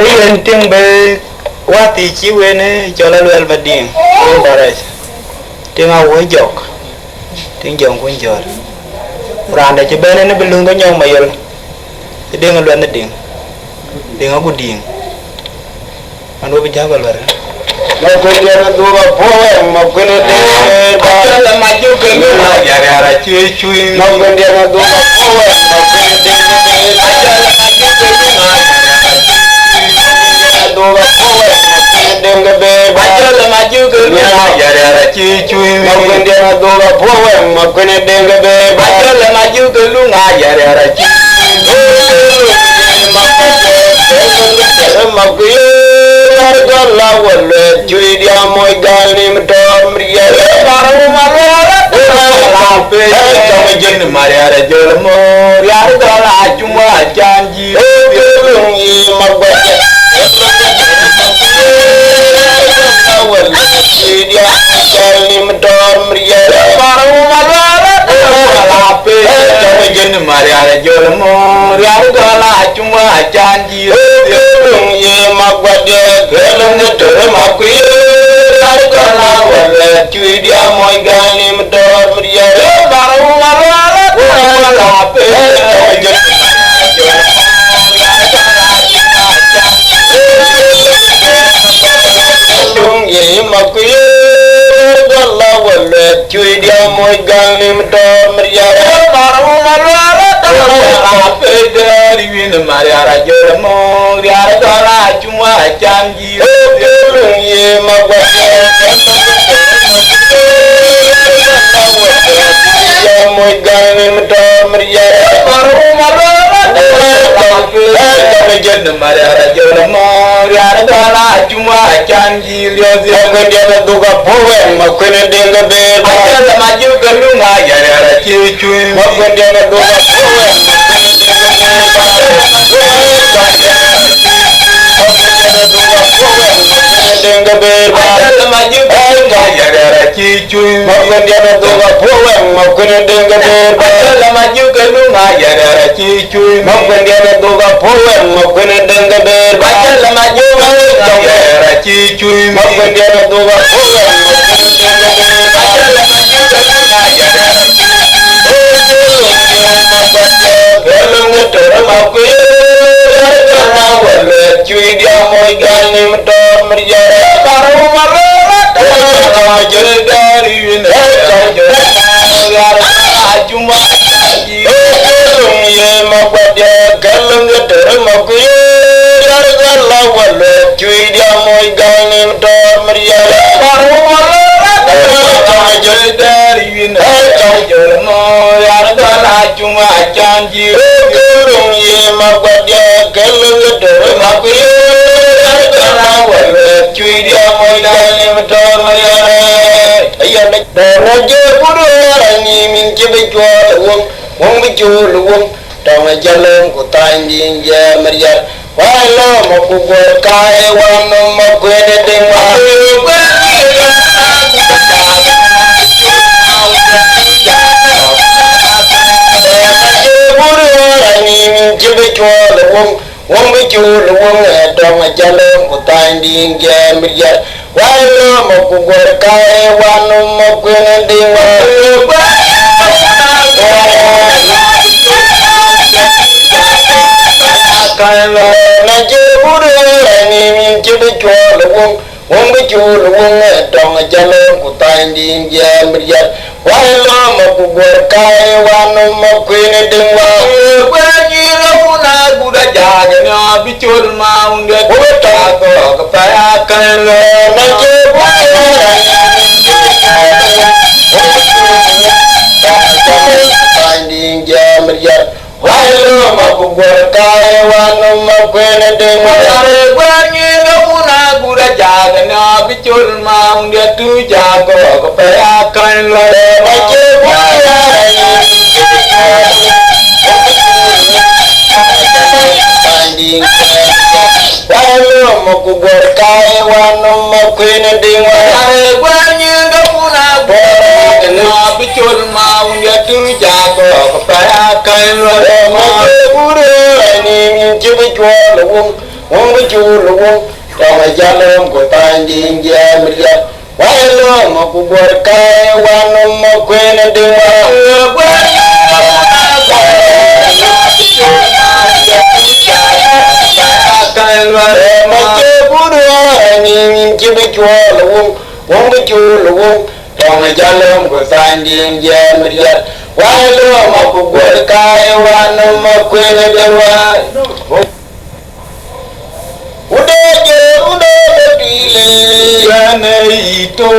yên tiếng bê quá tí chiếu ấy nè cho là luôn vật điện tiếng bảo đây tiếng ao với dọc tiếng dòng của giọt ràn để cho bên này nó bên lưng tới nhau mà giờ thì tiếng luôn nó điện tiếng ao của điện anh nói bây giờ vào rồi mà quên đi nó đua vào phố mà quên đi đó là mà chú cần biết là giờ là chui chui mà quên đi nó đua vào phố mà quên đi đó là mà chú cần biết là đua vào phố mà quên đi cái bê đó là mà chú cần biết là giờ là chui chui mà quên đi nó đua vào phố mà quên đi cái bê đó là mà chú cần luôn à giờ là chui mà quên đó là quên chui đi mọi cái niệm tròn riêng trong dân mà ra cho lắm ra đó là chúng ta chan gì lương gì mà quên chui đi cái niệm tròn riêng trong dân mà ra cho lắm ra đó là chúng ta chan gì lương gì mà quên cái lương trở mà quý đó là quên chui đi mọi cái niệm tròn riêng mà quý đó là quên chui đi mọi cái niệm tròn riêng mà ra cho lắm ra đó là chúng ta chan gì lương gì mà quên mọi cái niệm tròn riêng dân mà ra cho lắm ra đó là chúng ta chan gì quên đi nó đua vào phố mà quên đi cái bê đó là mà chú cần luôn à giờ là chui chui mà quên đi nó đua vào phố mà quên đi cái bê đó là mà chú cần luôn à giờ là chui chui mà quên đi nó đua vào phố mà quên đi cái bê đó là mà chú cần luôn à giờ là chui chui mà quên đi nó đua vào phố mà quên đi cái bê đó là mà chú cần luôn à giờ là chui chui mà quên đi nó đua vào phố mà quên đi cái bê đó là mà chú cần luôn à giờ là lương trở mà quý đó là quên chui đi mọi cái niệm tròn riêng chơi dari viên chúng lương gì mà quên đi cái lương trở mà quý đó là quên chui đi mọi cái niệm tròn riêng chơi dari viên đó là chúng chan gì lương gì mà quên đi cái lương trở mà quý đó là quên chui đi mọi cái niệm tròn riêng để nó chơi bút ra ni mình chơi bị chua luông mong bị chua luông trong cái chân lưng của tay đi về mà giờ quay lo một cuộc gọi cài quan một quên đi tình hoa mình chơi bị chua luông mong bị chua luông trong cái chân lưng của tay đi về mà giờ quay lo một cuộc gọi cài quan một quên đi tình hoa cái là chơi bút ra ni mình chơi bị chua luông mong bị chua luông trong cái chân lưng của tay đi về mà giờ quay lo một cuộc gọi cài quan một quên đi tình hoa Buddha jaga na bichul maung de Buddha ko kapaya kan na chơi bút tay đi về mà giờ quay lo một cuộc gọi cài quan một quên đi tình hoa Buddha jaga na bichul maung de tu jaga kapaya kan na chơi bút quay lo một cuộc gọi cài quan một quên đi tình hoa bichul maung de tu jaga kapaya kan mà chơi bút ra ni mình chơi bị chua luông wong bi chu lu wong to ma ja lom ko tan din ja mi ja wa lo ma ku bor kai wa no mo kwen de wa ma che buru ni ji bi chu lu wong bi chu lu wong to ma ja lom ko tan din ja mi ja wa lo ma ku bor kai wa no mo kwen de wa udeje udetile yane ito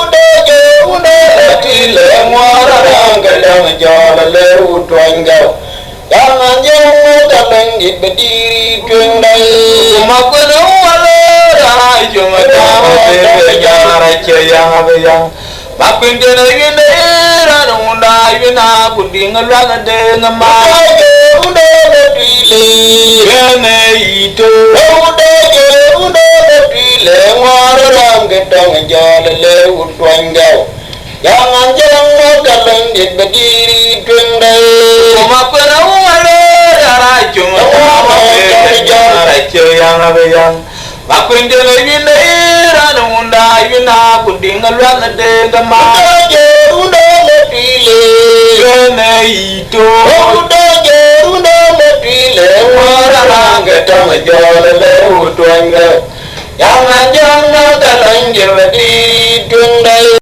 udeje udetile mwaranga dang jala le utwanga yang jeng daleng ibediri twendai makono wala rajo mata jara ceyang abeyang mapinde na yine ranunda yina kundinga langa de ngama udetile yane ito le ngwarang gedang jala le utwangau jangan jangan kaleng dit berdiri twendai makna wala rajo rajo yang abeyang mapinde le yine ranunda yina kundinga lwana de ngama unda le pile yene ito